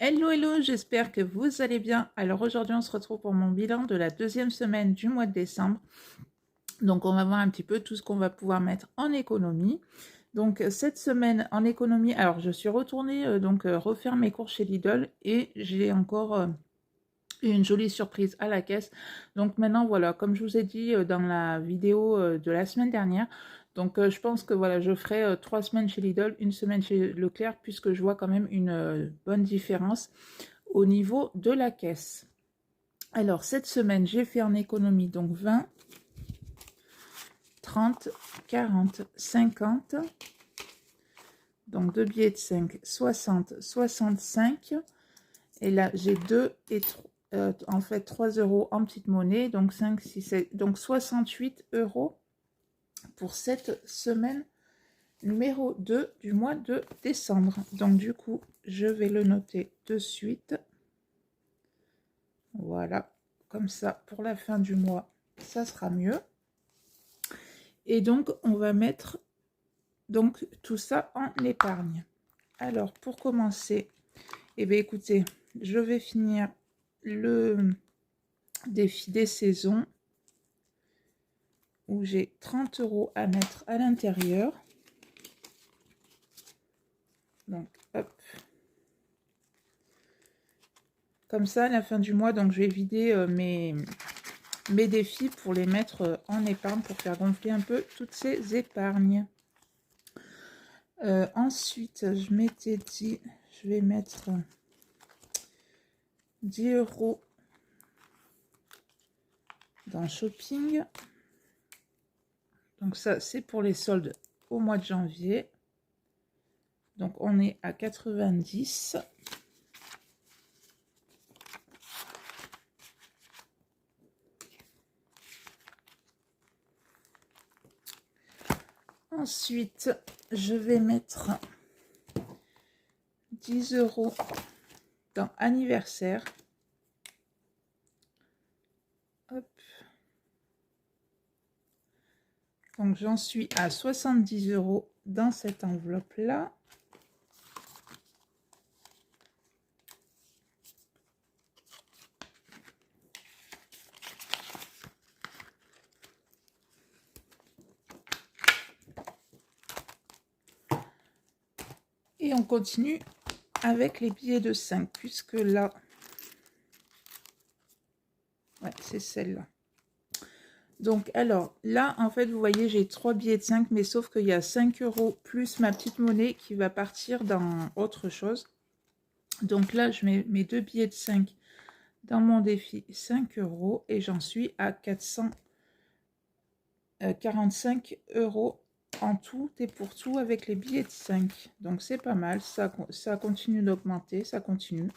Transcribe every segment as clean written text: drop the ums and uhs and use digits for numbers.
Hello, hello, j'espère que vous allez bien. Alors aujourd'hui, on se retrouve pour mon bilan de la deuxième semaine du mois de décembre. Donc on va voir un petit peu tout ce qu'on va pouvoir mettre en économie. Donc cette semaine en économie, alors je suis retournée refaire mes cours chez Lidl et j'ai encore une jolie surprise à la caisse. Donc maintenant, voilà, comme je vous ai dit dans la vidéo de la semaine dernière, donc je pense que voilà, je ferai 3 semaines chez Lidl, une semaine chez Leclerc, puisque je vois quand même une bonne différence au niveau de la caisse. Alors cette semaine, j'ai fait en économie donc 20, 30, 40, 50. Donc deux billets de 5, 60, 65. Et là, j'ai 2 et 3. En fait 3 € en petite monnaie, donc 5, 6, 7, donc 68 € pour cette semaine numéro 2 du mois de décembre. Donc du coup, je vais le noter de suite. Voilà, comme ça, pour la fin du mois, ça sera mieux. Et donc, on va mettre donc tout ça en épargne. Alors, pour commencer, eh bien, écoutez, je vais finir le défi des saisons où j'ai 30 € à mettre à l'intérieur. Donc, hop. Comme ça, à la fin du mois, donc je vais vider mes défis pour les mettre en épargne, pour faire gonfler un peu toutes ces épargnes. Ensuite, je m'étais dit, je vais mettre 10 € dans shopping. Donc ça, c'est pour les soldes au mois de janvier. Donc on est à 90. Ensuite, je vais mettre 10 € dans anniversaire. Hop. Donc j'en suis à 70 € dans cette enveloppe-là. Et on continue avec les billets de 5, puisque là, ouais, c'est celle-là. Donc, alors, là, en fait, vous voyez, j'ai 3 billets de 5, mais sauf qu'il y a 5 € plus ma petite monnaie qui va partir dans autre chose. Donc là, je mets mes 2 billets de 5 dans mon défi 5 € et j'en suis à 445 € en tout et pour tout avec les billets de 5. Donc, c'est pas mal, ça continue d'augmenter, ça continue.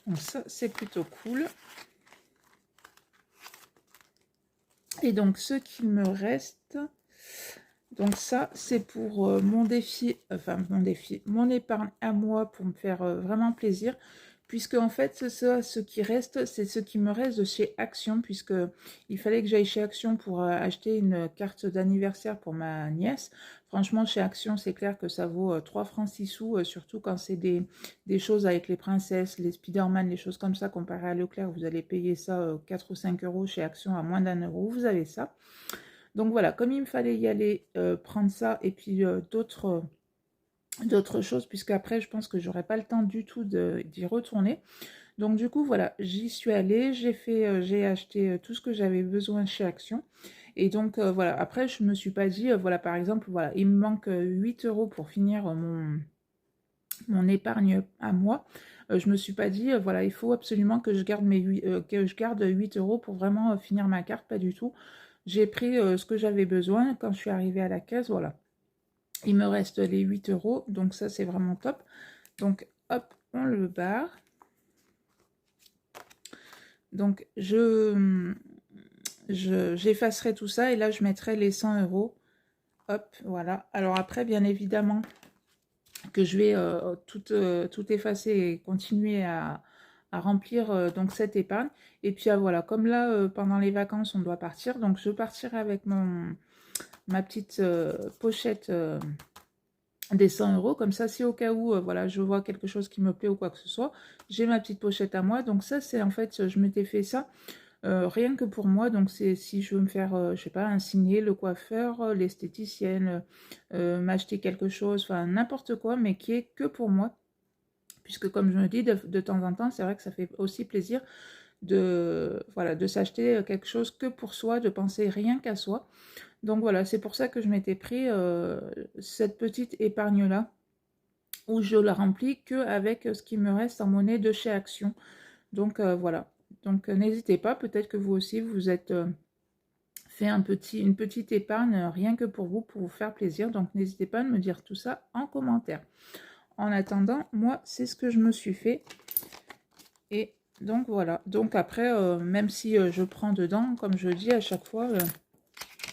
Donc, ça, c'est plutôt cool. Et donc, ce qu'il me reste, donc ça, c'est pour mon défi, mon épargne à moi pour me faire vraiment plaisir. Puisque en fait, ce qui reste, c'est ce qui me reste de chez Action, puisque il fallait que j'aille chez Action pour acheter une carte d'anniversaire pour ma nièce. Franchement, chez Action, c'est clair que ça vaut 3 francs 6 sous, surtout quand c'est des choses avec les princesses, les Spider-Man, les choses comme ça, comparé à Leclerc, vous allez payer ça 4 ou 5 € chez Action à moins d'1 €, vous avez ça. Donc voilà, comme il me fallait y aller, prendre ça, et puis d'autres choses, puisque après je pense que j'aurai pas le temps du tout d'y retourner. Donc du coup voilà, j'y suis allée, j'ai acheté tout ce que j'avais besoin chez Action. Et donc voilà, après je me suis pas dit, voilà par exemple, voilà, il me manque 8 € pour finir mon épargne à moi. Je me suis pas dit, voilà, il faut absolument que je garde, que je garde 8 € pour vraiment finir ma carte, pas du tout. J'ai pris ce que j'avais besoin quand je suis arrivée à la caisse, voilà. Il me reste les 8 €, donc ça c'est vraiment top. Donc hop, on le barre. Donc j'effacerai tout ça et là je mettrai les 100 €. Hop, voilà. Alors après, bien évidemment, que je vais tout effacer et continuer à remplir donc cette épargne. Et puis voilà, comme là, pendant les vacances, on doit partir, donc je partirai avec ma petite pochette des 100 euros. Comme ça, si au cas où, voilà, je vois quelque chose qui me plaît ou quoi que ce soit, j'ai ma petite pochette à moi. Donc ça, c'est en fait, je m'étais fait ça rien que pour moi. Donc c'est si je veux me faire, je sais pas, insigner le coiffeur, l'esthéticienne, m'acheter quelque chose, enfin n'importe quoi, mais qui est que pour moi. Puisque comme je me dis, de temps en temps, c'est vrai que ça fait aussi plaisir de, voilà, de s'acheter quelque chose que pour soi, de penser rien qu'à soi. Donc voilà, c'est pour ça que je m'étais pris cette petite épargne-là, où je la remplis qu'avec ce qui me reste en monnaie de chez Action. Donc voilà. Donc n'hésitez pas, peut-être que vous aussi vous êtes fait une petite épargne rien que pour vous faire plaisir. Donc n'hésitez pas à me dire tout ça en commentaire. En attendant, moi c'est ce que je me suis fait. Et donc voilà. Donc après, même si je prends dedans, comme je dis à chaque fois,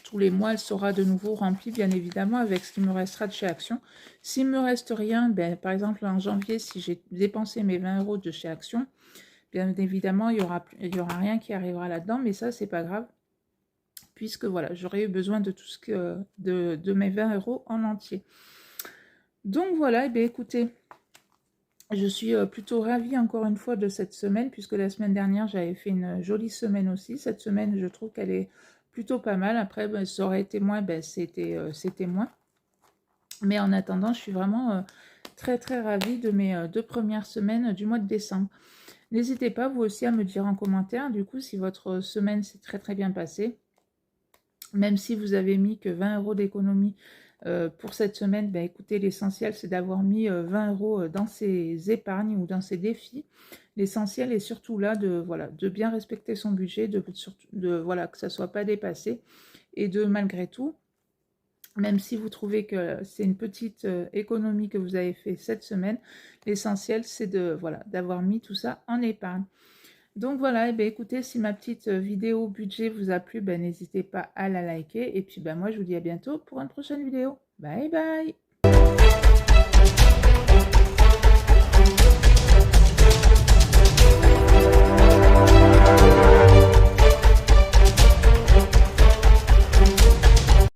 tous les mois elle sera de nouveau remplie bien évidemment avec ce qui me restera de chez Action. S'il me reste rien, ben, par exemple en janvier, si j'ai dépensé mes 20 euros de chez Action, bien évidemment, il y aura rien qui arrivera là-dedans, mais ça, c'est pas grave, puisque voilà, j'aurais eu besoin de tout ce que de mes 20 euros en entier. Donc voilà, et bien écoutez, je suis plutôt ravie encore une fois de cette semaine, puisque la semaine dernière, j'avais fait une jolie semaine aussi. Cette semaine, je trouve qu'elle est plutôt pas mal. Après, ben, ça aurait été moins, ben, c'était moins. Mais en attendant, je suis vraiment très très ravie de mes 2 premières semaines du mois de décembre. N'hésitez pas vous aussi à me dire en commentaire du coup si votre semaine s'est très très bien passée. Même si vous avez mis que 20 euros d'économie pour cette semaine, ben écoutez, l'essentiel c'est d'avoir mis 20 euros dans ces épargnes ou dans ces défis. L'essentiel est surtout là de, voilà, de bien respecter son budget, voilà, que ça ne soit pas dépassé et de malgré tout, même si vous trouvez que c'est une petite économie que vous avez fait cette semaine, l'essentiel c'est de, voilà, d'avoir mis tout ça en épargne. Donc voilà, et bien écoutez, si ma petite vidéo budget vous a plu, ben, n'hésitez pas à la liker. Et puis ben, moi je vous dis à bientôt pour une prochaine vidéo. Bye bye!